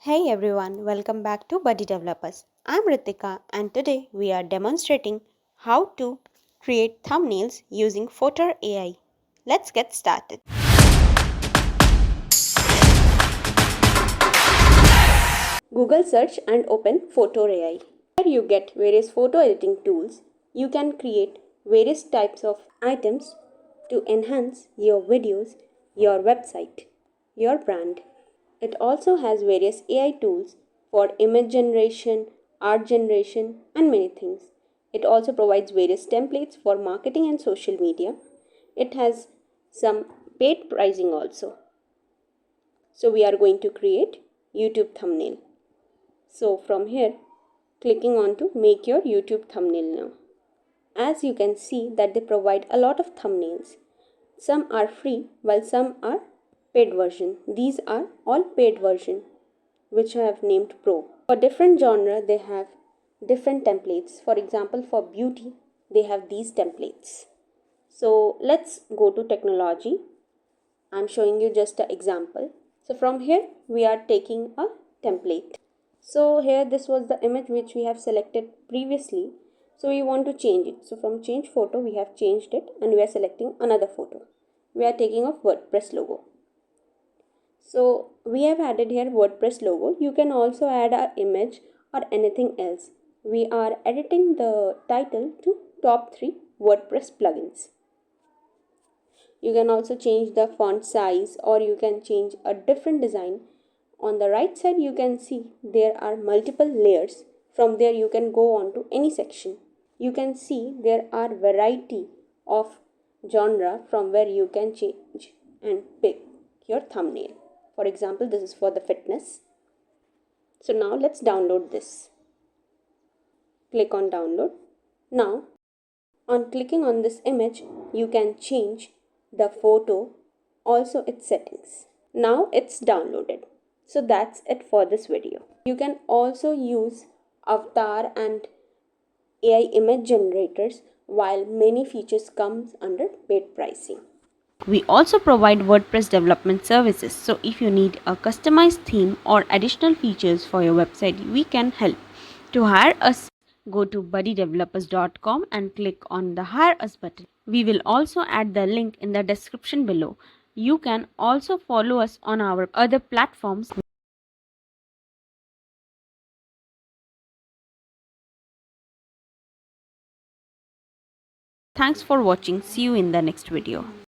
Hey everyone, welcome back to Buddy Developers. I'm Ritika and today we are demonstrating how to create thumbnails using Fotor AI. Let's get started. Google search and open Fotor AI. Here you get various photo editing tools. You can create various types of items to enhance your videos, your website, your brand. It also has various AI tools for image generation, art generation, and many things. It also provides various templates for marketing and social media. It has some paid pricing also. So we are going to create YouTube thumbnail. So from here, clicking on to make your YouTube thumbnail now. As you can see that they provide a lot of thumbnails. Some are free while some are paid version. These are all paid version which I have named Pro. For different genre they have different templates. For example, for beauty they have these templates. So let's go to technology. I'm showing you just an example. So from here we are taking a template. So here this was the image which we have selected previously. So we want to change it. So from change photo we have changed it and we are selecting another photo. We are taking a WordPress logo. So we have added here WordPress logo. You can also add an image or anything else. We are editing the title to top 3 WordPress plugins. You can also change the font size or you can change a different design. On the right side you can see there are multiple layers. From there you can go on to any section. You can see there are variety of genre from where you can change and pick your thumbnail. For example, this is for the fitness. So now let's download this. Click on download. Now on clicking on this image you can change the photo, also its settings. Now it's downloaded. So that's it for this video. You can also use avatar and AI image generators while many features comes under paid pricing. We also provide WordPress development services. So if you need a customized theme or additional features for your website, we can help. To hire us, go to buddydevelopers.com and click on the Hire Us button. We will also add the link in the description below. You can also follow us on our other platforms. Thanks for watching. See you in the next video.